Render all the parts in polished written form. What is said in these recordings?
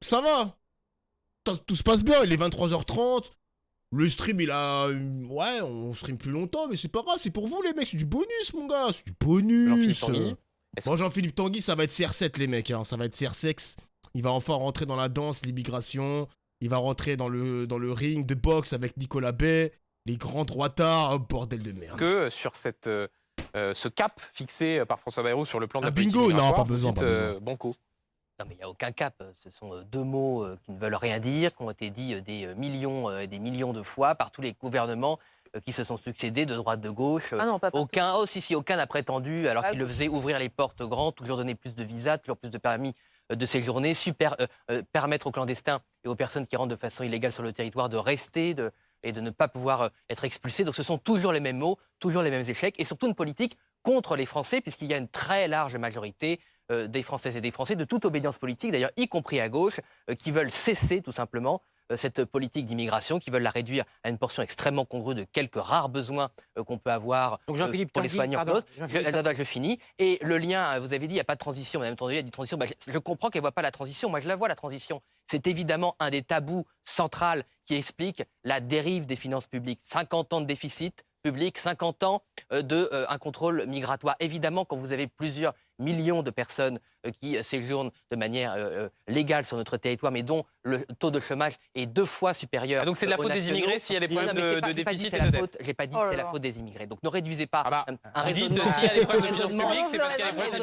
ça va. Tout se passe bien, il est 23h30. Le stream, il a... Ouais, on stream plus longtemps, mais c'est pas grave, c'est pour vous, les mecs. C'est du bonus, mon gars. C'est du bonus. Moi, Jean-Philippe Tanguy, ça va être CR7, les mecs. Hein. Ça va être CR6. Il va enfin rentrer dans la danse, l'immigration. Il va rentrer dans le ring de boxe avec Nicolas Bay. Les grands droitards. Oh, bordel de merde. Que sur ce cap fixé par François Bayrou sur le plan de la politique bingo, migratoire, non, pas besoin, pas besoin. Banco. Non, mais il n'y a aucun cap. Ce sont deux mots qui ne veulent rien dire, qui ont été dits des millions et des millions de fois par tous les gouvernements qui se sont succédés de droite, de gauche. Ah non, pas partout. Aucun n'a prétendu, alors qu'il le faisait, ouvrir les portes grandes, toujours donner plus de visas, toujours plus de permis de séjourner, permettre aux clandestins et aux personnes qui rentrent de façon illégale sur le territoire de rester et de ne pas pouvoir être expulsés. Donc ce sont toujours les mêmes mots, toujours les mêmes échecs, et surtout une politique contre les Français, puisqu'il y a une très large majorité des Françaises et des Français, de toute obédience politique, d'ailleurs y compris à gauche, qui veulent cesser tout simplement cette politique d'immigration, qui veulent la réduire à une portion extrêmement congrue de quelques rares besoins qu'on peut avoir pour les soignants. Je finis. Et le lien, vous avez dit, il n'y a pas de transition. Madame Tondelier a dit transition. Je comprends qu'elle ne voit pas la transition. Moi, je la vois, la transition. C'est évidemment un des tabous centraux qui explique la dérive des finances publiques. 50 ans de déficit public, 50 ans d'un contrôle migratoire. Évidemment, quand vous avez plusieurs millions de personnes qui séjournent de manière légale sur notre territoire, mais dont le taux de chômage est 2 fois supérieur. Donc c'est de la faute des immigrés s'il y a des problèmes de déficit et de dette. J'ai pas dit que c'est la faute des immigrés. Donc ne réduisez pas un raisonnement. Dites s'il y a des problèmes de finances publiques, c'est parce qu'il y a des problèmes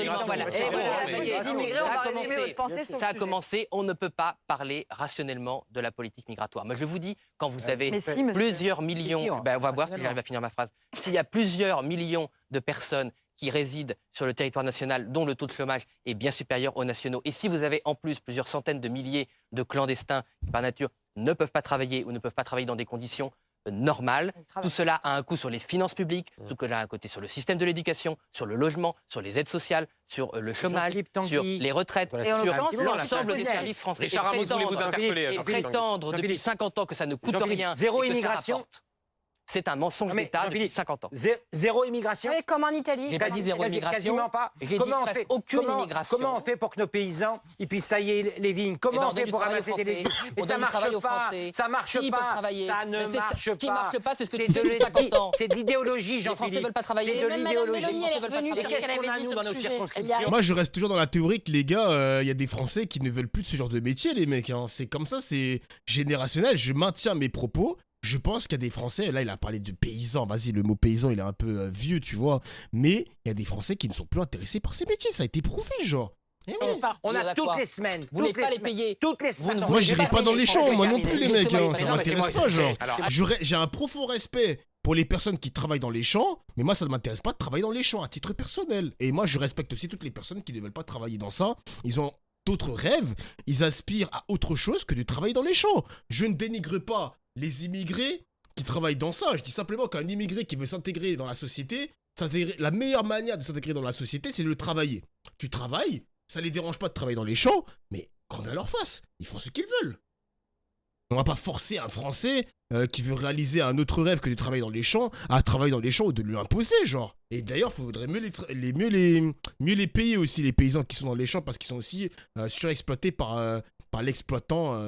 d'immigration. Ça a commencé. On ne peut pas parler rationnellement de la politique migratoire. Moi, je vous dis, quand vous avez plusieurs millions, on va voir si j'arrive à finir ma phrase. S'il y a plusieurs millions de personnes qui résident sur le territoire national, dont le taux de chômage est bien supérieur aux nationaux. Et si vous avez en plus plusieurs centaines de milliers de clandestins qui, par nature, ne peuvent pas travailler ou ne peuvent pas travailler dans des conditions normales, tout cela a un coût sur les finances publiques, tout cela a un côté sur le système de l'éducation, sur le logement, sur les aides sociales, sur le chômage, sur les retraites, sur l'ensemble des services français. Et prétendre depuis 50 ans que ça ne coûte rien, zéro et que ça immigration. rapporte. C'est un mensonge d'État depuis 50 ans. Zéro immigration. Mais comme en Italie. J'ai pas dit zéro immigration. Quasiment pas. J'ai dit presque aucune immigration. Comment on fait pour que nos paysans ils puissent tailler les vignes? Comment on fait pour ramasser des légumes? Mais ça marche pas. Ça marche pas. Ça ne marche pas. Ce qui marche pas, c'est ce que tu fais depuis 50 ans. C'est de l'idéologie, Jean-Philippe. Les Français veulent pas travailler. C'est de l'idéologie. Qu'est-ce qu'on a, nous, dans nos circonscriptions? Moi, je reste toujours dans la théorie que les gars, il y a des Français qui ne veulent plus de ce genre de métier, les mecs. Hein. C'est comme ça, c'est générationnel. Je maintiens mes propos. Je pense qu'il y a des Français, là il a parlé de paysans, vas-y le mot paysan il est un peu vieux tu vois, mais il y a des Français qui ne sont plus intéressés par ces métiers, ça a été prouvé genre. On a toutes les semaines. Vous n'allez pas les payer. Toutes les semaines. Moi j'irai pas dans les champs, moi non plus les mecs, hein, ça m'intéresse pas genre. J'ai un profond respect pour les personnes qui travaillent dans les champs, mais moi ça ne m'intéresse pas de travailler dans les champs à titre personnel. Et moi je respecte aussi toutes les personnes qui ne veulent pas travailler dans ça, ils ont d'autres rêves, ils aspirent à autre chose que de travailler dans les champs. Je ne dénigre pas les immigrés qui travaillent dans ça. Je dis simplement qu'un immigré qui veut s'intégrer dans la société, la meilleure manière de s'intégrer dans la société, c'est de le travailler. Tu travailles, ça les dérange pas de travailler dans les champs, mais grand bien leur face, ils font ce qu'ils veulent. On va pas forcer un Français qui veut réaliser un autre rêve que de travailler dans les champs à travailler dans les champs ou de lui imposer, genre. Et d'ailleurs, il faudrait mieux les payer aussi, les paysans qui sont dans les champs, parce qu'ils sont aussi surexploités par l'exploitant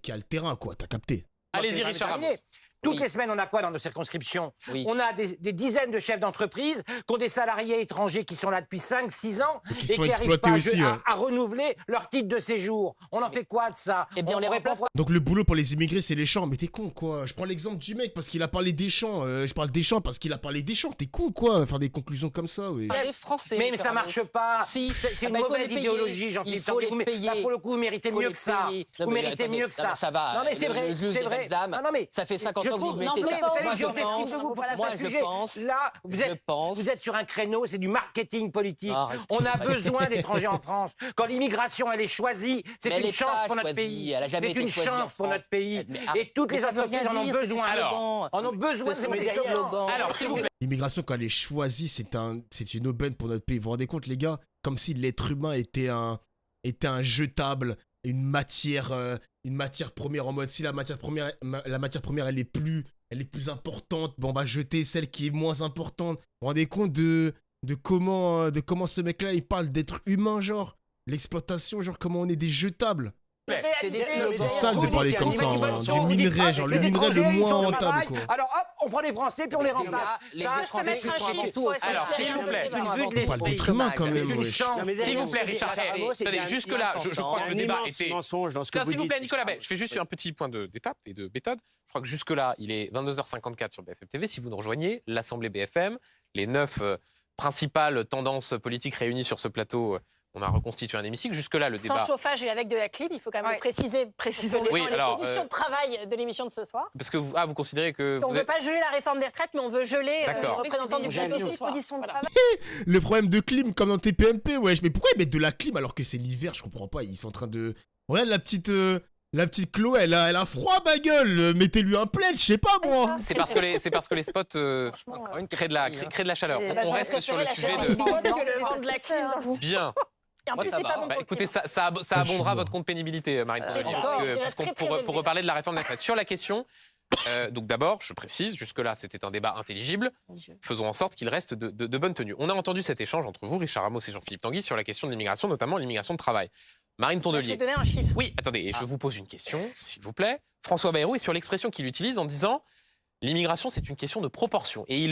qui a le terrain, quoi. T'as capté? Allez-y, Richard Ramos. Toutes les semaines, on a quoi dans nos circonscriptions? On a des dizaines de chefs d'entreprise qui ont des salariés étrangers qui sont là depuis 5-6 ans et qui n'arrivent pas à renouveler leur titre de séjour. On en fait quoi de ça? Eh bien, on les remplace. Donc le boulot pour les immigrés, c'est les champs. Mais t'es con, quoi. Je prends l'exemple du mec parce qu'il a parlé des champs. Je parle des champs parce qu'il a parlé des champs. T'es con, quoi. Faire des conclusions comme ça, oui. Les Français. Mais ça marche pas. Si. C'est une mauvaise idéologie, Jean-Philippe. Là, pour le coup, vous méritez mieux que ça. Vous méritez mieux que ça. Ça va. Non, mais c'est vrai. C'est vrai. Non, mais ça fait 50 ans que vous mettez Là, vous êtes sur un créneau, c'est du marketing politique. On a besoin d'étrangers en France. Quand l'immigration, elle est choisie, c'est une chance pour notre pays. C'est une chance pour notre pays. Et toutes les entreprises en ont besoin. En ont besoin de ces slogans. Alors, s'il vous plaît. L'immigration, quand elle est choisie, c'est une aubaine pour notre pays. Vous vous rendez compte, les gars? Comme si l'être humain était un jetable, une matière première, en mode si la matière première elle est plus importante, bon on va jeter celle qui est moins importante. Vous vous rendez compte de comment ce mec là il parle d'être humain, genre l'exploitation, genre comment on est des jetables. C'est sale de parler comme ça, du minerai, genre le minerai le moins rentable, quoi. Alors hop, on prend les Français puis on les remplace. Les étrangers, ils sont avant tout. Alors, s'il vous plaît. On parle d'être humain quand même, wesh. S'il vous plaît, Richard. Jusque-là, je crois que le débat était... mensonge dans ce que vous dites. S'il vous plaît, Nicolas, je fais juste un petit point d'étape et de méthode. Je crois que jusque-là, il est 22h54 sur BFM TV. Si vous nous rejoignez, l'Assemblée BFM, les 9 principales tendances politiques réunies sur ce plateau, on a reconstitué un hémicycle. Jusque-là, le débat... Sans chauffage et avec de la clim, il faut quand même préciser les conditions de travail de l'émission de ce soir. Parce que vous considérez que... On ne veut pas geler la réforme des retraites, mais on veut geler les représentants du plateau ce soir. Le problème de clim, comme dans TPMP, wesh. Mais pourquoi ils mettent de la clim alors que c'est l'hiver? Je comprends pas. Ils sont en train de... Regarde la petite Chloé, elle a froid, ma gueule. Mettez-lui un plaid, je sais pas moi. C'est parce que les spots créent de la chaleur. On reste sur le sujet de... Bien. En plus, c'est pas bon. Écoutez, ça abondera votre compte pénibilité, Marine Tondelier, parce pour reparler de la réforme des retraites. Sur la question, donc d'abord, je précise, jusque-là, c'était un débat intelligible. Faisons en sorte qu'il reste de bonne tenue. On a entendu cet échange entre vous, Richard Ramos et Jean-Philippe Tanguy, sur la question de l'immigration, notamment l'immigration de travail. Marine Tondelier. Je vais donner un chiffre. Oui, attendez, je vous pose une question, s'il vous plaît. François Bayrou est sur l'expression qu'il utilise en disant l'immigration, c'est une question de proportion. Et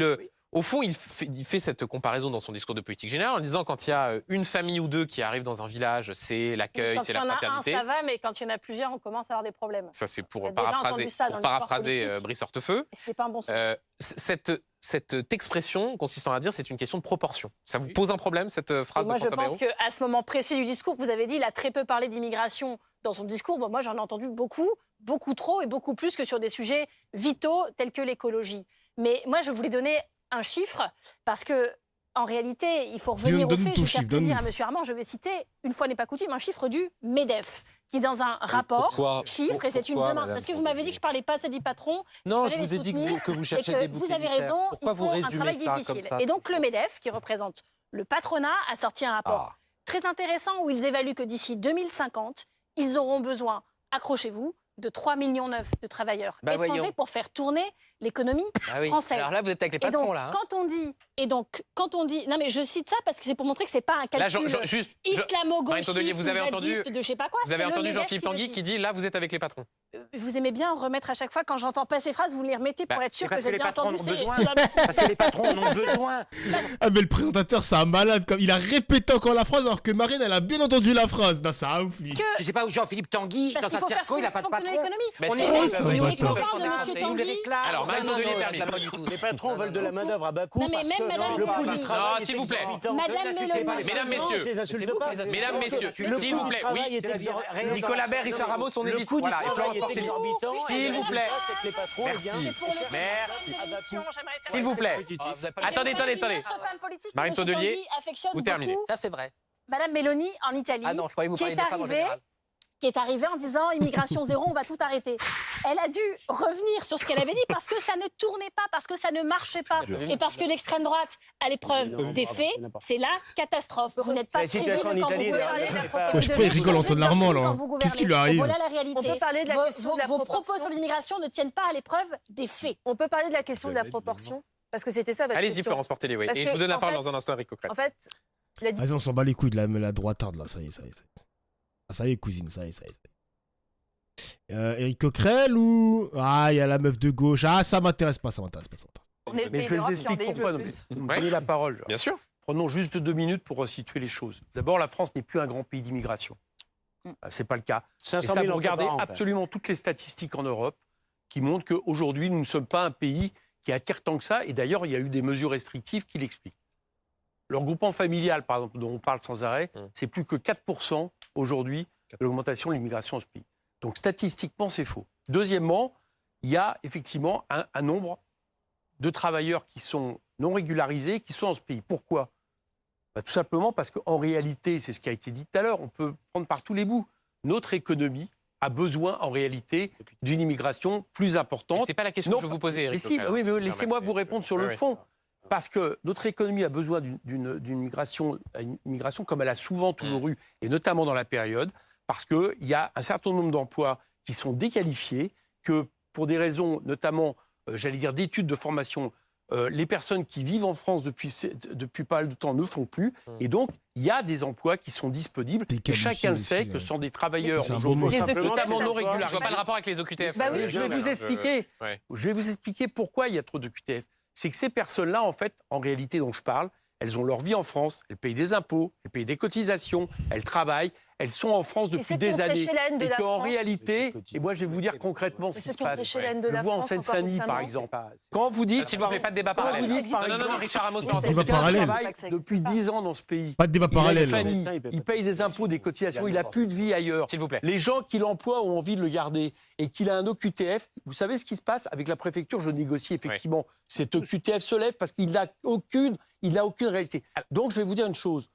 au fond, il fait cette comparaison dans son discours de politique générale en disant quand il y a une famille ou deux qui arrive dans un village, c'est l'accueil, c'est la fraternité. Quand il y en a un, ça va, mais quand il y en a plusieurs, on commence à avoir des problèmes. Ça, c'est pour paraphraser Brice Hortefeux. C'est pas un bon sens. Cette expression consistant à dire c'est une question de proportion. Ça vous pose un problème, cette phrase de François Bayrou? Moi, je pense qu'à ce moment précis du discours que vous avez dit, il a très peu parlé d'immigration dans son discours. Bon, moi, j'en ai entendu beaucoup trop et beaucoup plus que sur des sujets vitaux tels que l'écologie. Mais moi, je voulais donner un chiffre parce que en réalité, il faut revenir aux faits. Je vais faire plaisir à M. Armand. Je vais citer, une fois n'est pas coutume, un chiffre du MEDEF, qui dans un rapport chiffre, et c'est une demande. Parce que vous m'avez dit que je ne parlais pas assez du patron. Non, je vous ai dit que vous cherchez des boucs émissaires. Vous avez raison, pourquoi il faut vous un travail difficile. Et donc le MEDEF, qui représente le patronat, a sorti un rapport très intéressant où ils évaluent que d'ici 2050, ils auront besoin, accrochez-vous, de 3,9 millions de travailleurs étrangers pour faire tourner l'économie française. Alors là, vous êtes avec les patrons, là. Quand on dit... Non, mais je cite ça parce que c'est pour montrer que c'est pas un calcul islamo-gauchiste ou zadiste de je sais pas quoi. Vous avez entendu Jean-Philippe Tanguy qui dit, là, vous êtes avec les patrons. Vous aimez bien remettre à chaque fois, quand j'entends pas ces phrases, vous les remettez pour être sûr que j'ai bien entendu. Parce que les patrons en ont besoin. Ah, mais le présentateur, c'est un malade. Il a répété encore la phrase alors que Marine, elle a bien entendu la phrase. Non, ça a ouf. Je sais pas où Jean-Philippe Tanguy, dans sa circo, il a pas de patron. On est alors, Marine Tondelier permis. Les patrons veulent de la main-d'œuvre à bas coût parce que le coût du travail. Non, s'il vous plaît. Mesdames, messieurs, s'il vous plaît. Oui, Nicolas Baird, Richard Ramos, on évite. Voilà, s'il vous plaît. Merci. S'il vous plaît. Attendez. Marine Tondelier, vous terminez. Ça, c'est vrai. Madame Meloni, en Italie, qui est arrivée en disant immigration zéro, on va tout arrêter. Elle a dû revenir sur ce qu'elle avait dit parce que ça ne tournait pas, parce que ça ne marchait pas. Et parce que l'extrême droite, à l'épreuve des faits, c'est la catastrophe. Vous n'êtes pas crédible quand vous gouvernez. Je peux rigoler Antoine Armand, là. Qu'est-ce qui lui arrive? Voilà la réalité. On peut parler de la question de la Vos propos sur l'immigration ne tiennent pas à l'épreuve des faits. On peut parler de la question de la proportion parce que c'était ça votre question. Allez-y, Florence Portelli, oui. Et je vous donne la parole dans un instant, Eric Coquerel. En fait, vas-y, on s'en bat les couilles de la droitarde, là. Ça y est. Ah, ça y est, cousine, ça y est. Eric Coquerel ou... Ah, il y a la meuf de gauche. Ah, ça m'intéresse pas. Mais je vous explique pourquoi. Vous me prenez la parole. Bien sûr. Prenons juste 2 minutes pour resituer les choses. D'abord, la France n'est plus un grand pays d'immigration. C'est pas le cas. 500 000 vous regardez absolument toutes les statistiques en Europe qui montrent qu'aujourd'hui, nous ne sommes pas un pays qui attire tant que ça. Et d'ailleurs, il y a eu des mesures restrictives qui l'expliquent. Le regroupement familial, par exemple, dont on parle sans arrêt, c'est plus que 4% aujourd'hui de l'augmentation de l'immigration dans ce pays. Donc statistiquement, c'est faux. Deuxièmement, il y a effectivement un nombre de travailleurs qui sont non régularisés, qui sont dans ce pays. Pourquoi? Tout simplement parce qu'en réalité, c'est ce qui a été dit tout à l'heure, on peut prendre par tous les bouts. Notre économie a besoin en réalité d'une immigration plus importante. C'est pas la question que je vous posais, Eric. Oui, mais laissez-moi vous répondre sur le fond. Parce que notre économie a besoin d'une immigration comme elle a souvent toujours eu, et notamment dans la période, parce qu'il y a un certain nombre d'emplois qui sont déqualifiés, que pour des raisons notamment, j'allais dire, d'études de formation les personnes qui vivent en France depuis pas mal de temps ne font plus. Et donc, il y a des emplois qui sont disponibles. Et chacun sait que ce sont des travailleurs, notamment non régularisés. Je vois pas le rapport avec les OQTF. Je vais vous expliquer pourquoi il y a trop de QTF. C'est que ces personnes-là, en réalité dont je parle, elles ont leur vie en France, elles payent des impôts, elles payent des cotisations, elles travaillent, elles sont en France depuis des années. Et qu'en réalité, et moi je vais vous dire concrètement ce qui se passe. Je vois en Seine-Saint-Denis par exemple. Quand vous dites... S'il vous plaît, pas de débat parallèle. Non, Richard Amos, pas débat parallèle. Depuis 10 ans dans ce pays. Pas de débat parallèle. Il paye des impôts, des cotisations, il n'a plus de vie ailleurs. S'il vous plaît. Les gens qui l'emploient ont envie de le garder et qu'il a un OQTF. Vous savez ce qui se passe avec la préfecture? Je négocie effectivement. Cet OQTF se lève parce qu'il n'a aucune réalité. Donc je vais vous dire une chose.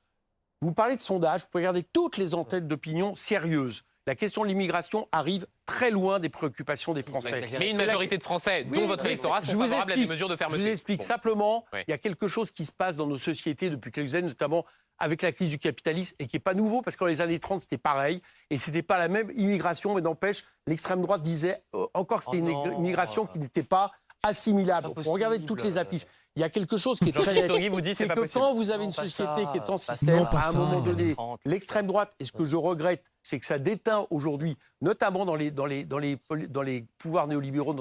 Vous parlez de sondage, vous pouvez regarder toutes les enquêtes d'opinion sérieuses. La question de l'immigration arrive très loin des préoccupations des Français. Mais une majorité de Français, dont votre électorat, sont favorables à des mesures de fermeté. Je vous explique simplement, il y a quelque chose qui se passe dans nos sociétés depuis quelques années, notamment avec la crise du capitalisme, et qui n'est pas nouveau, parce que dans les années 30, c'était pareil, et ce n'était pas la même immigration, mais n'empêche, l'extrême droite disait encore que c'était une immigration qui n'était pas assimilable. Regardez toutes les affiches. Il y a quelque chose qui est très net. C'est que quand vous avez une société qui est en système, à un moment donné, l'extrême droite, et ce que je regrette, c'est que ça déteint aujourd'hui, notamment dans les pouvoirs néolibéraux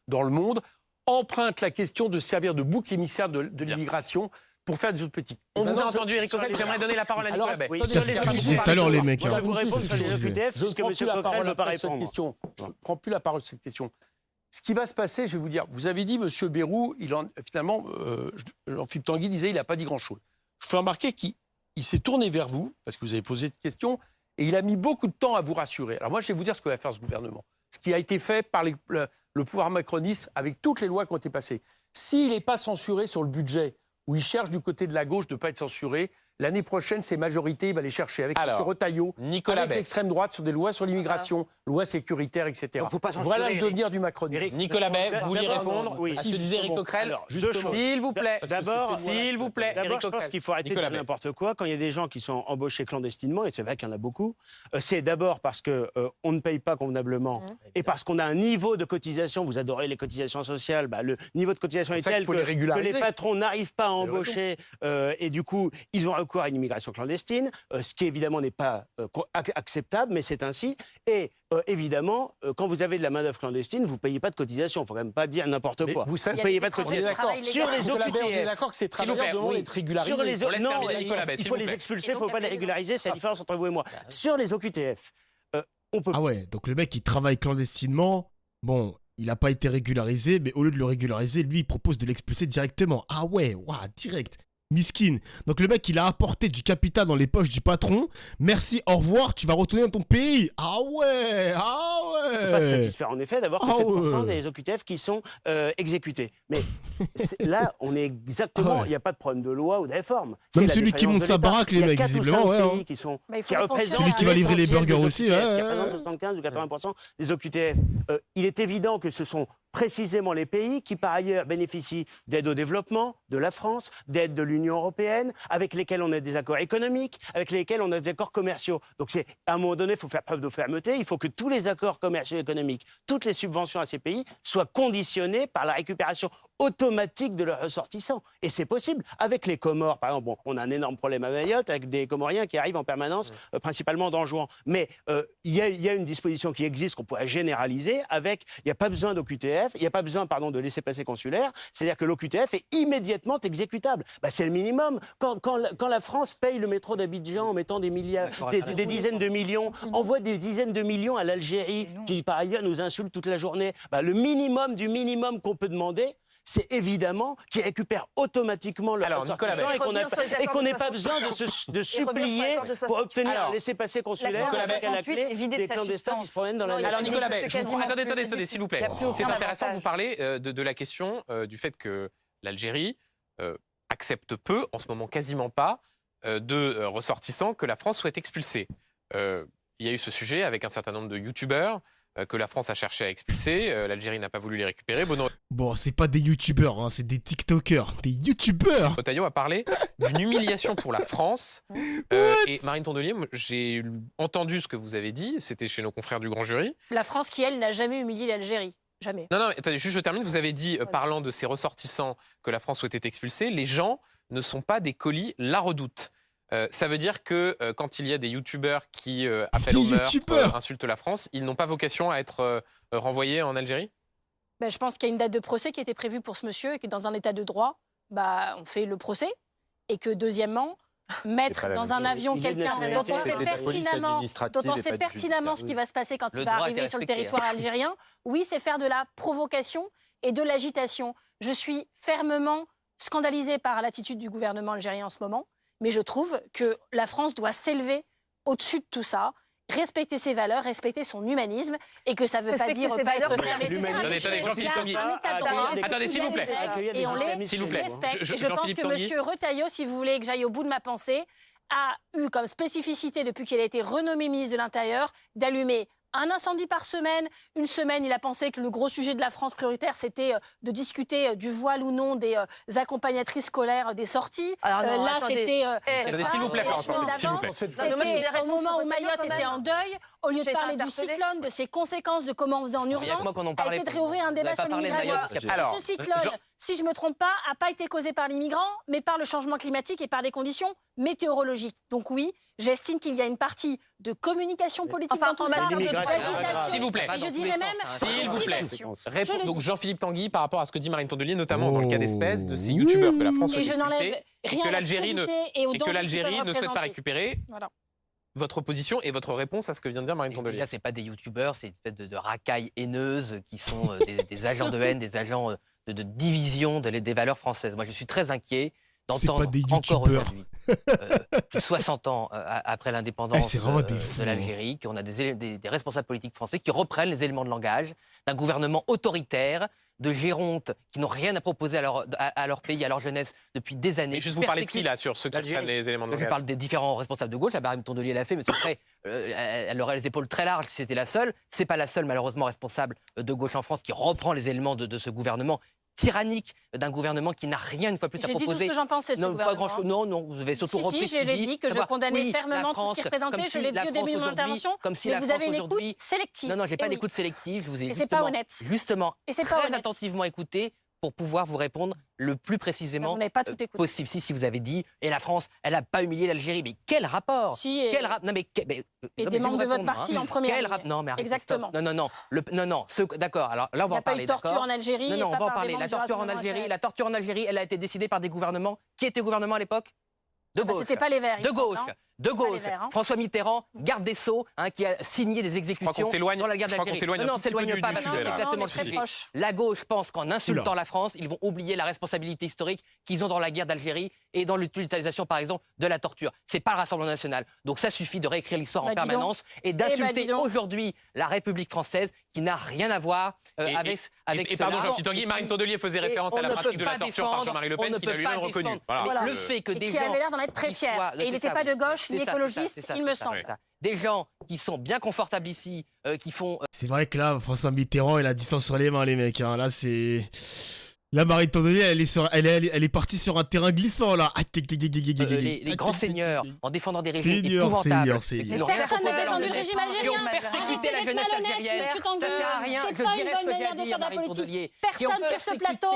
dans le monde, emprunte la question de servir de bouc émissaire de l'immigration pour faire des autres petites. On vous a entendu, Éric Coquerel. J'aimerais donner la parole à Nicolas Bay. C'est ce que je disais tout à l'heure, les mecs. Je ne prends plus la parole à cette question. Je ne prends plus la parole sur cette question. Ce qui va se passer, je vais vous dire, vous avez dit, M. Bayrou, finalement, Jean-Philippe Tanguy disait, il n'a pas dit grand-chose. Je fais remarquer qu'il s'est tourné vers vous, parce que vous avez posé cette question, et il a mis beaucoup de temps à vous rassurer. Alors moi, je vais vous dire ce que va faire ce gouvernement. Ce qui a été fait par le pouvoir macroniste avec toutes les lois qui ont été passées. S'il n'est pas censuré sur le budget, où il cherche du côté de la gauche de ne pas être censuré, l'année prochaine, ses majorités, il va les chercher avec M. Retailleau, avec l'extrême droite sur des lois sur l'immigration, lois sécuritaires, etc. Voilà le devenir du macronisme. Nicolas Bay, vous voulez répondre à ce que disait Éric Coquerel? S'il vous plaît. D'abord, je pense qu'il faut arrêter de dire n'importe quoi. Quand il y a des gens qui sont embauchés clandestinement, et c'est vrai qu'il y en a beaucoup, c'est d'abord parce qu'on ne paye pas convenablement et parce qu'on a un niveau de cotisation, vous adorez les cotisations sociales, le niveau de cotisation est tel que les patrons n'arrivent pas à embaucher et du coup, ils ont recours à une immigration clandestine, ce qui évidemment n'est pas acceptable, mais c'est ainsi. Et évidemment, quand vous avez de la main-d'œuvre clandestine, vous ne payez pas de cotisation. Il ne faut quand même pas dire n'importe quoi. Vous ne payez pas de cotisation. Sur les OQTF, on est d'accord que ces travailleurs doivent être régularisés. Non, il faut les expulser, il ne faut pas les régulariser. C'est la différence entre vous et moi. Sur les OQTF, on peut... Ah ouais, donc le mec, il travaille clandestinement. Bon, il n'a pas été régularisé, mais au lieu de le régulariser, lui, il propose de l'expulser directement. Ah ouais, waouh, direct. Miskin. Donc le mec, il a apporté du capital dans les poches du patron. Merci, au revoir, tu vas retourner dans ton pays. Ah ouais, ah ouais. On peut pas se satisfaire en effet d'avoir que 7% des OQTF qui sont exécutés. Mais là, on est exactement, il n'y a pas de problème de loi ou de réforme. Même celui qui monte sa baraque, les mecs, visiblement, ouais. Qui représentent celui qui va livrer les burgers aussi, qui représente 75 ou 80% des OQTF. Il est évident que ce sont précisément les pays qui, par ailleurs, bénéficient d'aide au développement de la France, d'aide de l'Union européenne, avec lesquels on a des accords économiques, avec lesquels on a des accords commerciaux. Donc, à un moment donné, il faut faire preuve de fermeté. Il faut que tous les accords commerciaux et économiques, toutes les subventions à ces pays soient conditionnées par la récupération automatique de leurs ressortissants. Et c'est possible. Avec les Comores, par exemple, on a un énorme problème à Mayotte, avec des Comoriens qui arrivent en permanence, principalement d'en Juan. Mais il y a une disposition qui existe qu'on pourrait généraliser avec, il n'y a pas besoin d'OQTF, il n'y a pas besoin, de laissez-passer consulaire, c'est-à-dire que l'OQTF est immédiatement exécutable. C'est le minimum. Quand la France paye le métro d'Abidjan en mettant des dizaines de millions, envoie des dizaines de millions à l'Algérie, qui par ailleurs nous insulte toute la journée, le minimum du minimum qu'on peut demander, c'est évidemment qu'ils récupèrent automatiquement leur ressortissants et qu'on n'ait pas besoin de supplier pour obtenir un laissez-passer consulaire avec à la clé des clandestins qui se promènent dans la nature. Alors Nicolas Bay, attendez, s'il vous plaît. C'est intéressant, vous parlez de la question du fait que l'Algérie accepte peu, en ce moment quasiment pas, de ressortissants que la France souhaite expulser. Il y a eu ce sujet avec un certain nombre de youtubeurs que la France a cherché à expulser. L'Algérie n'a pas voulu les récupérer. Bon, c'est pas des youtubeurs, hein, c'est des tiktokers. Des youtubeurs. Retailleau a parlé d'une humiliation pour la France. Et Marine Tondelier, j'ai entendu ce que vous avez dit. C'était chez nos confrères du Grand Jury. La France qui, elle, n'a jamais humilié l'Algérie. Jamais. Non, attendez, juste je termine. Vous avez dit, parlant de ces ressortissants que la France souhaitait expulser, les gens ne sont pas des colis La Redoute. Ça veut dire que quand il y a des youtubeurs qui appellent au meurtre, insultent la France, ils n'ont pas vocation à être renvoyés en Algérie? Je pense qu'il y a une date de procès qui était prévue pour ce monsieur et que dans un état de droit, on fait le procès. Et que deuxièmement, mettre dans un avion quelqu'un dont on sait pertinemment ce qui va se passer quand il va arriver sur le territoire algérien, oui, c'est faire de la provocation et de l'agitation. Je suis fermement scandalisée par l'attitude du gouvernement algérien en ce moment, mais je trouve que la France doit s'élever au-dessus de tout ça, respecter ses valeurs, respecter son humanisme, et que ça ne veut pas dire pas être fermé. Attendez, Jean-Philippe Tanguy. Attendez, s'il vous plaît. Et on les respecte. Et je pense que M. Retailleau, si vous voulez que j'aille au bout de ma pensée, a eu comme spécificité, depuis qu'il a été renommé ministre de l'Intérieur, d'allumer un incendie par semaine. Une semaine, il a pensé que le gros sujet de la France prioritaire, c'était de discuter du voile ou non des accompagnatrices scolaires des sorties. Là, c'était... S'il vous plaît, c'était au moment où Mayotte était en deuil, au lieu de parler du cyclone, de ses conséquences, de comment on faisait en urgence, a été de réouvrir un débat sur l'immigration. Ce cyclone, si je ne me trompe pas, n'a pas été causé par l'immigrant, mais par le changement climatique et par des conditions météorologiques. Donc oui, j'estime qu'il y a une partie de communication politique dans tout ça, s'il vous plaît. Et je dirais même... S'il vous plaît. Donc Jean-Philippe Tanguy, par rapport à ce que dit Marine Tondelier, notamment dans le cas d'espèce de ces youtubeurs que la France souhaite expulser, et que l'Algérie ne souhaite pas récupérer. Votre position et votre réponse à ce que vient de dire Marine Tondelier. Déjà, ce n'est pas des youtubeurs, c'est une espèce de racailles haineuses qui sont des agents de haine, des agents de division des valeurs françaises. Moi, je suis très inquiet d'entendre encore aujourd'hui, plus de 60 ans après l'indépendance de l'Algérie, qu'on a des responsables politiques français qui reprennent les éléments de langage d'un gouvernement autoritaire, de gérontes qui n'ont rien à proposer à leur pays, à leur jeunesse depuis des années. Et juste vous parlez de qui, là, sur ceux qui prennent les éléments de langage? Je parle des différents responsables de gauche. La Marine Tondelier l'a fait, mais après, elle aurait les épaules très larges si c'était la seule. C'est pas la seule, malheureusement, responsable de gauche en France qui reprend les éléments de ce gouvernement tyrannique, d'un gouvernement qui n'a rien une fois plus à proposer. J'ai dit tout ce que j'en pensais, ce gouvernement. Pas grand-chose. Non, vous avez surtout repris. Si, je l'ai dit que je condamnais fermement tout ce qui représentait. Je l'ai dit au début de mon intervention. Mais vous avez une écoute sélective. Non, j'ai pas l'écoute sélective. Je vous ai justement très attentivement écouté pour pouvoir vous répondre le plus précisément possible. Si vous avez dit, et la France, elle n'a pas humilié l'Algérie. Mais quel rapport? Et des membres de votre parti en première ligne. Non, mais arrêtez. Exactement. Non. D'accord, alors là, on va en parler. Il n'y a pas eu de torture en Algérie. Non, on va en parler. La torture en Algérie, elle a été décidée par des gouvernements. Qui était au gouvernement à l'époque? De gauche. C'était pas les Verts. De gauche. François Mitterrand, garde des Sceaux, qui a signé des exécutions dans la guerre d'Algérie. Non, on ne s'éloigne pas, parce que c'est exactement le sujet. La gauche pense qu'en insultant la France, ils vont oublier la responsabilité historique qu'ils ont dans la guerre d'Algérie et dans l'utilisation, par exemple, de la torture. C'est pas le Rassemblement national. Donc ça suffit de réécrire l'histoire en permanence et d'insulter aujourd'hui la République française qui n'a rien à voir avec et pardon, Jean-Philippe Tanguy, Marine Tondelier faisait référence à la pratique de la torture par Jean-Marie Le Pen, qu'il a lui-même reconnu. Le fait que des gens... Qui avait l'air d'en être très fier. Et il n'était pas de gauche ni écologiste, il me semble. Des gens qui sont bien confortables ici, qui font... C'est vrai que là, François Mitterrand, il a du sang sur les mains, les mecs. Là, c'est... Là, Marine Tondelier, elle est partie sur un terrain glissant, là. Les grands seigneurs, en défendant des régimes épouvantables. Personne n'a défendu le régime algérien. Qui ont persécuté la jeunesse algérienne. Ça sert à rien, je dirais ce que j'ai à dire, Marine Tondelier. Personne sur ce plateau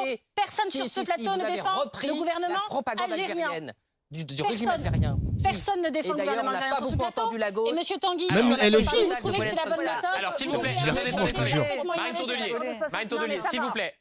ne défend le gouvernement algérien. Du régime algérien. Personne ne défend le gouvernement algérien sur ce plateau. Et M. Tanguy, même LFI, vous trouvez que c'est la bonne méthode? Alors, s'il vous plaît, divertissement, je te jure. Marine Tondelier, s'il vous plaît.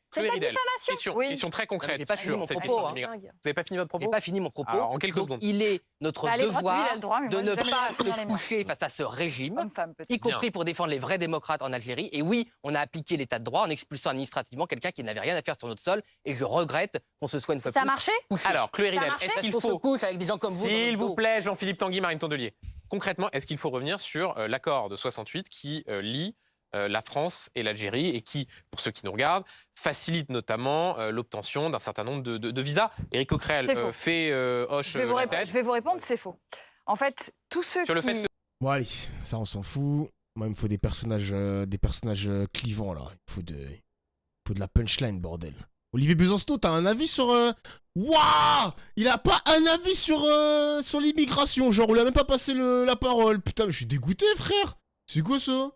Question très concrète sur cette question d'immigration. Vous n'avez pas fini votre propos? Je n'ai pas fini mon propos. Alors, en quelques secondes. Il est notre devoir de ne pas se coucher face à ce régime, y compris pour défendre les vrais démocrates en Algérie. Et oui, on a appliqué l'état de droit en expulsant administrativement quelqu'un qui n'avait rien à faire sur notre sol. Et je regrette qu'on se soit une fois plus. Ça a marché? Alors, Chloé Ridel, est-ce qu'il faut... avec des gens comme vous. S'il vous plaît, Jean-Philippe Tanguy, Marine Tondelier. Concrètement, est-ce qu'il faut revenir sur l'accord de 68 qui lie la France et l'Algérie et qui, pour ceux qui nous regardent, facilite notamment l'obtention d'un certain nombre de visas? Éric Coquerel hoche la tête. Je vais vous répondre, c'est faux. En fait, tous ceux sur le fait que... Bon allez, ça on s'en fout. Moi il me faut des personnages clivants là. Il faut de la punchline, bordel. Olivier Besancenot, t'as un avis sur... Waouh! Il a pas un avis sur l'immigration, genre on lui a même pas passé la parole. Putain, mais je suis dégoûté, frère. C'est quoi ça?